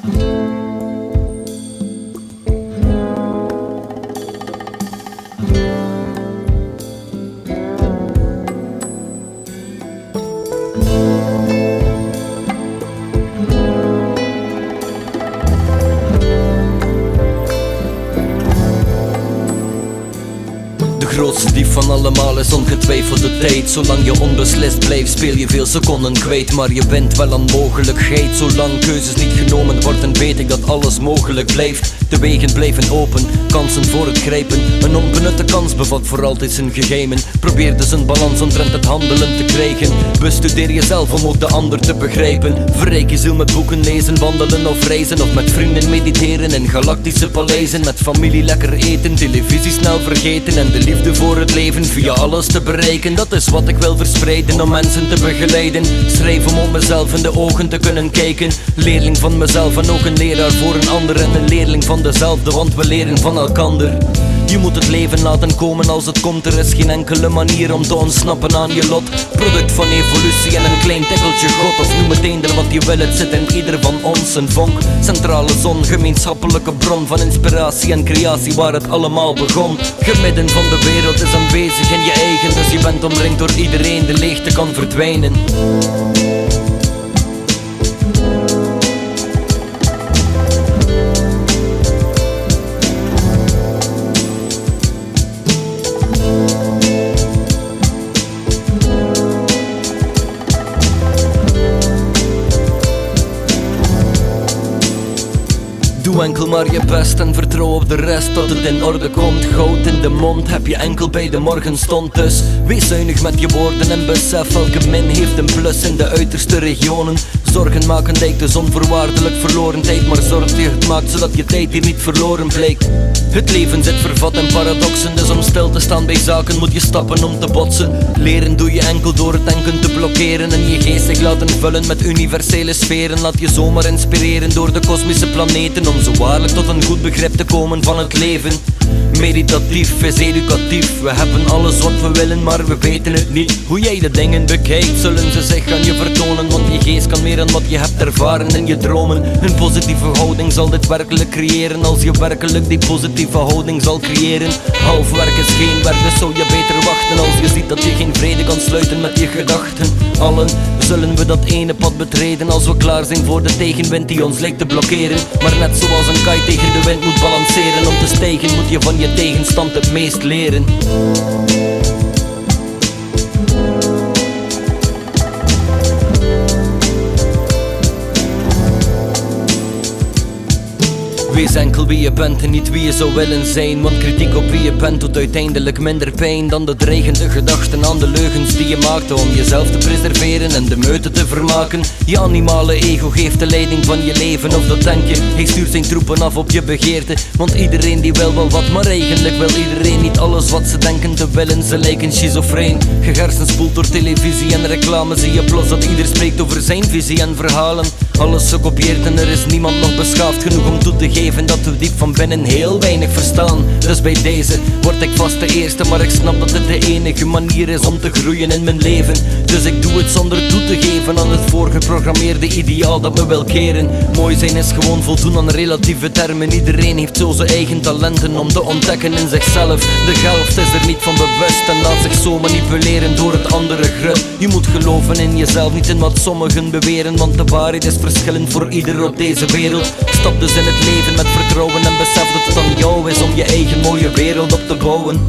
De grootste dief van allemaal is ongetwijfeld de tijd. Zolang je onbeslist blijft speel je veel seconden kwijt. Maar je bent wel aan mogelijkheid. Zolang keuzes niet genomen worden weet ik dat alles mogelijk blijft. De wegen blijven open, kansen voor het grijpen. Een onbenutte kans bevat voor altijd zijn geheimen. Probeer dus een balans omtrent het handelen te krijgen. Bestudeer jezelf om ook de ander te begrijpen. Verrijk je ziel met boeken lezen, wandelen of reizen. Of met vrienden mediteren in galactische paleizen. Met familie lekker eten, televisie snel vergeten. En de liefde voor het leven via alles te bereiken. Dat is wat ik wil verspreiden om mensen te begeleiden. Schrijf om op mezelf in de ogen te kunnen kijken. Leerling van mezelf en ook een leraar voor een ander. En een leerling van dezelfde, want we leren van elkander. Je moet het leven laten komen als het komt. Er is geen enkele manier om te ontsnappen aan je lot. Product van evolutie en een klein tikkeltje God. Of noem het eender wat je wil, het zit in ieder van ons een vonk. Centrale zon, gemeenschappelijke bron van inspiratie en creatie waar het allemaal begon. Gemidden van de wereld is aanwezig in je eigen. Dus je bent omringd door iedereen, de leegte kan verdwijnen. Doe enkel maar je best en vertrouw op de rest dat het in orde komt. Goud in de mond heb je enkel bij de morgenstond. Dus wees zuinig met je woorden en besef elke min heeft een plus in de uiterste regionen. Zorgen maken lijkt dus onvoorwaardelijk verloren tijd. Maar zorg dat je het maakt zodat je tijd hier niet verloren blijkt. Het leven zit vervat in paradoxen. Dus om stil te staan bij zaken moet je stappen om te botsen. Leren doe je enkel door het denken te blokkeren. En je geest zich laten vullen met universele sferen. Laat je zomaar inspireren door de kosmische planeten. Om zo waarlijk tot een goed begrip te komen van het leven. Meditatief is educatief. We hebben alles wat we willen, maar we weten het niet. Hoe jij de dingen bekijkt, zullen ze zich aan je vertonen. Want je geest kan meer dan wat je hebt ervaren in je dromen. Een positieve houding zal dit werkelijk creëren. Als je werkelijk die positieve houding zal creëren. Half werk is geen werk, dus zou je beter wachten. Als je ziet dat je geen vrede kan sluiten met je gedachten. Allen zullen we dat ene pad betreden als we klaar zijn voor de tegenwind die ons lijkt te blokkeren. Maar net zoals een kite tegen de wind moet balanceren. Om te stijgen moet je van je tegenstand het meest leren. Wees enkel wie je bent en niet wie je zou willen zijn. Want kritiek op wie je bent doet uiteindelijk minder pijn dan de dreigende gedachten aan de leugens die je maakte om jezelf te preserveren en de meute te vermaken. Je animale ego geeft de leiding van je leven, of dat denk je. Hij stuurt zijn troepen af op je begeerte. Want iedereen die wil wel wat, maar eigenlijk wil iedereen niet alles wat ze denken te willen. Ze lijken schizofreen, gehersenspoeld door televisie en reclame. Zie je plots dat ieder spreekt over zijn visie en verhalen. Alles gekopieerd en er is niemand nog beschaafd genoeg om toe te geven dat we diep van binnen heel weinig verstaan. Dus bij deze word ik vast de eerste, maar ik snap dat het de enige manier is om te groeien in mijn leven. Dus ik doe het zonder toe te geven aan het voorgeprogrammeerde ideaal dat me wil keren. Mooi zijn is gewoon voldoen aan relatieve termen. Iedereen heeft zo zijn eigen talenten om te ontdekken in zichzelf. De helft is er niet van bewust en laat zich zo manipuleren door het andere grut. Je moet geloven in jezelf, niet in wat sommigen beweren, want de waarheid is verschillend voor ieder op deze wereld. Stap dus in het leven met vertrouwen en besef dat het aan jou is om je eigen mooie wereld op te bouwen.